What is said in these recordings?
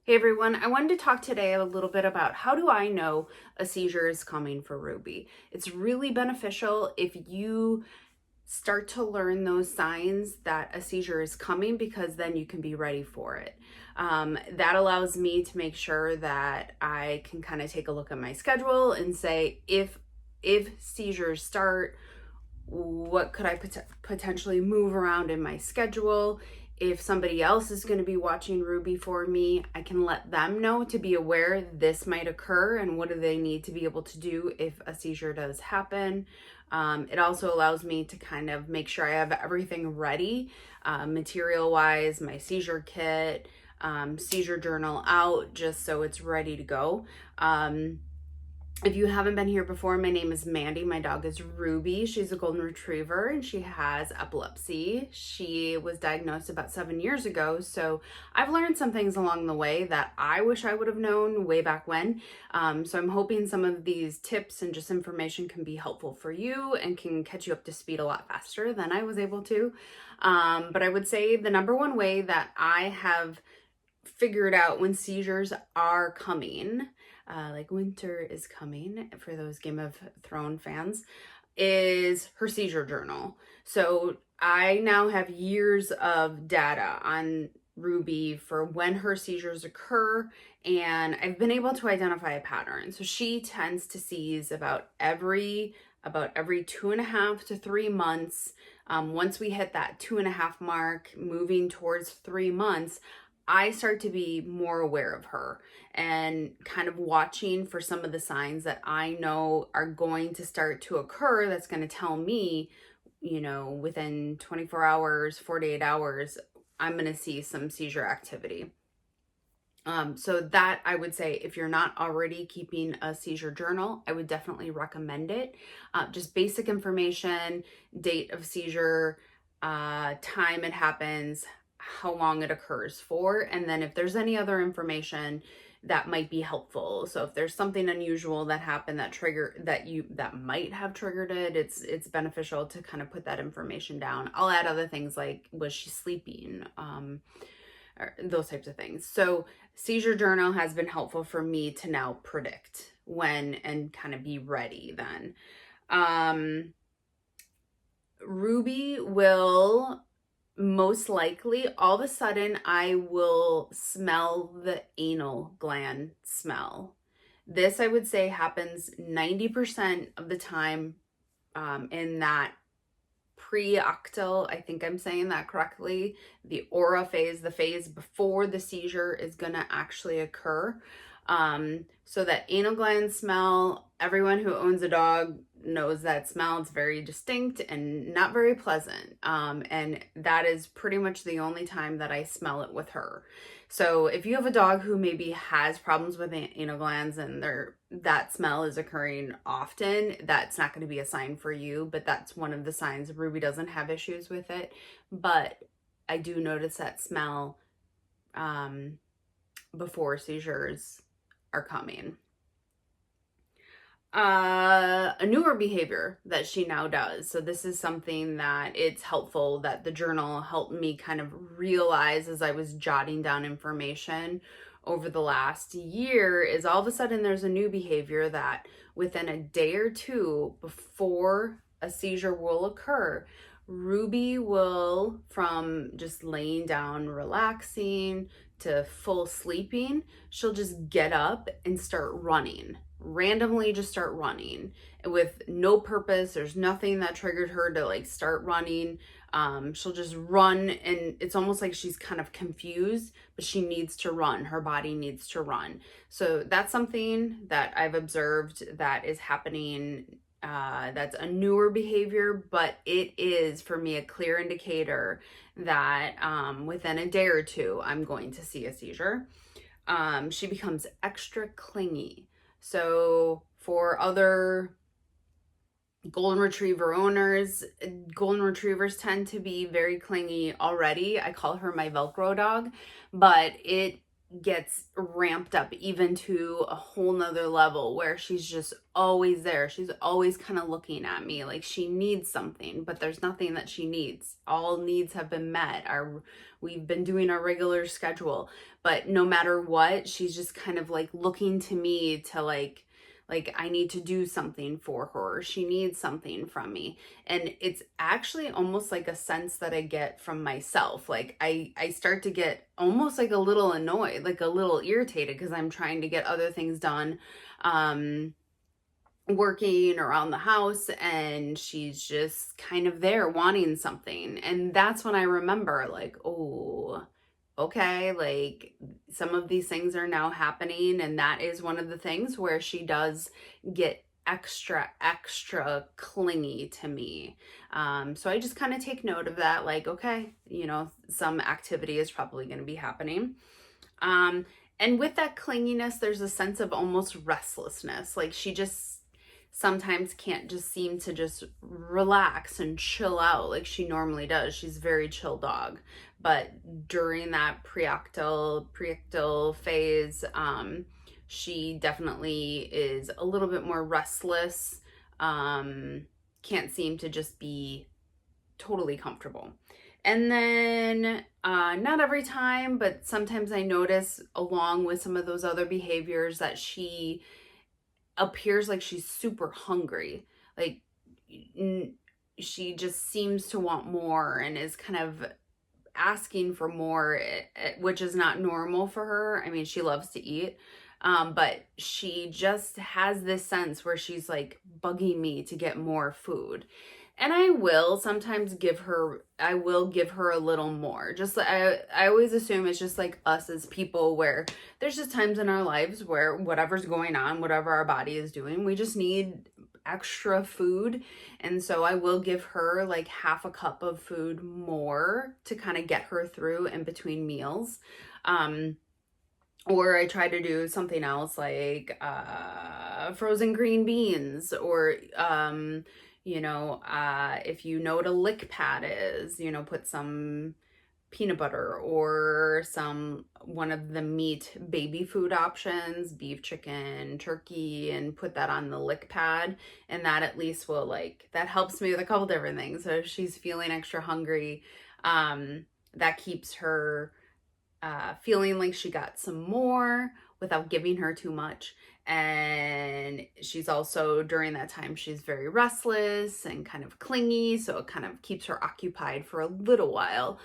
Hey everyone, I wanted to talk today a little bit about how do I know a seizure is coming for Ruby. It's really beneficial if you start to learn those signs that a seizure is coming, because then you can be ready for it. That allows me to make sure that I can kind of take a look at my schedule and say, if seizures start, what could I potentially move around in my schedule? If somebody else is going to be watching Ruby for me, I can let them know to be aware this might occur and what do they need to be able to do if a seizure does happen. It also allows me to kind of make sure I have everything ready, material wise, my seizure kit, seizure journal out, just so it's ready to go. If you haven't been here before, my name is Mandy. My dog is Ruby. She's a golden retriever and she has epilepsy. She was diagnosed about 7 years ago. So I've learned some things along the way that I wish I would have known way back when. So I'm hoping some of these tips and just information can be helpful for you and can catch you up to speed a lot faster than I was able to. But I would say the number one way that I have figured out when seizures are coming, like winter is coming for those Game of Thrones fans, is her seizure journal. So I now have years of data on Ruby for when her seizures occur, and I've been able to identify a pattern. So she tends to seize about every 2.5 to 3 months. Once we hit that 2.5 mark, moving towards 3 months, I start to be more aware of her and kind of watching for some of the signs that I know are going to start to occur. That's going to tell me, within 24 hours, 48 hours, I'm going to see some seizure activity. So that, I would say, if you're not already keeping a seizure journal, I would definitely recommend it. Just basic information, date of seizure, time it happens, how long it occurs for, and then if there's any other information that might be helpful. So if there's something unusual that happened that might have triggered it, it's beneficial to kind of put that information down. I'll add other things like, was she sleeping, or those types of things. So seizure journal has been helpful for me to now predict when and kind of be ready then. Ruby will most likely, all of a sudden, I will smell the anal gland smell. This, I would say, happens 90% of the time in that preoctal, I think I'm saying that correctly, the aura phase, the phase before the seizure is going to actually occur. So that anal gland smell, everyone who owns a dog knows that smell. It's very distinct and not very pleasant. And that is pretty much the only time that I smell it with her. So if you have a dog who maybe has problems with anal glands and that smell is occurring often, that's not going to be a sign for you, but that's one of the signs. Ruby doesn't have issues with it, but I do notice that smell before seizures are coming. A newer behavior that she now does. So this is something that it's helpful that the journal helped me kind of realize as I was jotting down information over the last year, is all of a sudden there's a new behavior that within a day or two before a seizure will occur, Ruby will, from just laying down relaxing to full sleeping, she'll just get up and start running. Randomly just start running with no purpose. There's nothing that triggered her to start running. She'll just run, and it's almost like she's kind of confused, but she needs to run. Her body needs to run. So that's something that I've observed that is happening. That's a newer behavior, but it is for me a clear indicator that within a day or two, I'm going to see a seizure. She becomes extra clingy. So for other golden retriever owners, golden retrievers tend to be very clingy already. I call her my Velcro dog, but gets ramped up even to a whole nother level where she's just always there. She's always kind of looking at me like she needs something, but there's nothing that she needs. All needs have been met. We've been doing our regular schedule, but no matter what, she's just kind of like looking to me to like I need to do something for her. She needs something from me. And it's actually almost like a sense that I get from myself. Like I start to get almost like a little annoyed, like a little irritated because I'm trying to get other things done, working around the house, and she's just kind of there wanting something. And that's when I remember like, oh, okay, like some of these things are now happening, and that is one of the things where she does get extra clingy to me. So I just kind of take note of that, like, okay, you know, some activity is probably going to be happening. And with that clinginess, there's a sense of almost restlessness. Like she just sometimes can't just seem to just relax and chill out like she normally does. She's a very chill dog. But during that preictal phase, she definitely is a little bit more restless, can't seem to just be totally comfortable. And then not every time, but sometimes I notice along with some of those other behaviors that she appears like she's super hungry. Like she just seems to want more and is kind of asking for more, which is not normal for her. I mean, she loves to eat, but she just has this sense where she's like bugging me to get more food. And I will sometimes give her a little more. Just I always assume it's just like us as people, where there's just times in our lives where whatever's going on, whatever our body is doing, we just need extra food. And so I will give her like half a cup of food more to kind of get her through in between meals. Or I try to do something else like frozen green beans, or you know, if you know what a lick pad is, you know, put some peanut butter or one of the meat baby food options, beef, chicken, turkey, and put that on the lick pad. And that at least will, like, that helps me with a couple different things. So if she's feeling extra hungry, that keeps her feeling like she got some more without giving her too much. And she's also, during that time, she's very restless and kind of clingy, so it kind of keeps her occupied for a little while,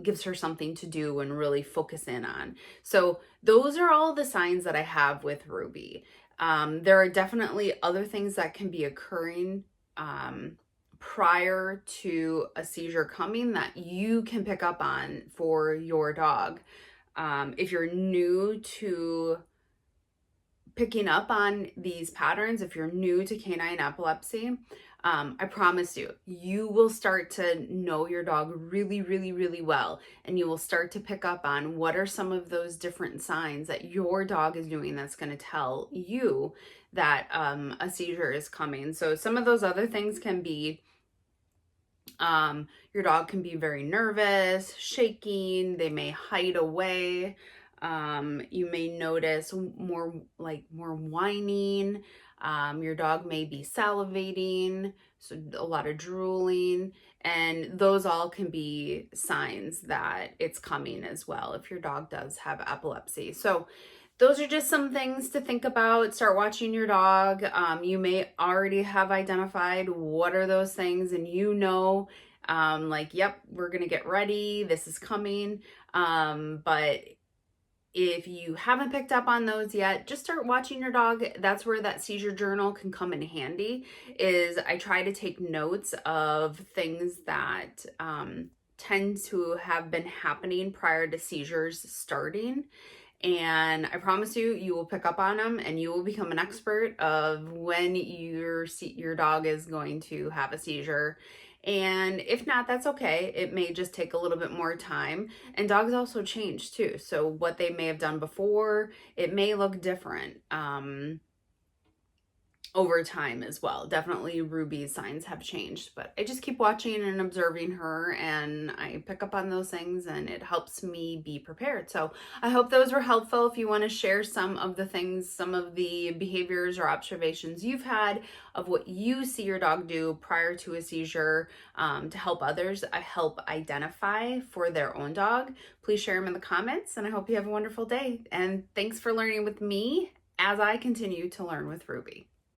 gives her something to do and really focus in on. So those are all the signs that I have with Ruby. There are definitely other things that can be occurring prior to a seizure coming that you can pick up on for your dog. If you're new to picking up on these patterns, if you're new to canine epilepsy, I promise you, you will start to know your dog really, really, really well. And you will start to pick up on what are some of those different signs that your dog is doing that's going to tell you that a seizure is coming. So some of those other things can be your dog can be very nervous, shaking, they may hide away. You may notice more whining. Your dog may be salivating, so a lot of drooling, and those all can be signs that it's coming as well if your dog does have epilepsy. So those are just some things to think about. Start watching your dog. You may already have identified what are those things, and you know, like, yep, we're gonna get ready, this is coming. But if you haven't picked up on those yet, just start watching your dog. That's where that seizure journal can come in handy. Is I try to take notes of things that tend to have been happening prior to seizures starting. And I promise you, you will pick up on them and you will become an expert of when your dog is going to have a seizure. And if not, that's okay. It may just take a little bit more time. And dogs also change too. So what they may have done before, it may look different. over time as well. Definitely Ruby's signs have changed, but I just keep watching and observing her, and I pick up on those things, and it helps me be prepared. So I hope those were helpful. If you want to share some of the things, some of the behaviors or observations you've had of what you see your dog do prior to a seizure, to help others, I help identify for their own dog, please share them in the comments, and I hope you have a wonderful day. And thanks for learning with me as I continue to learn with Ruby.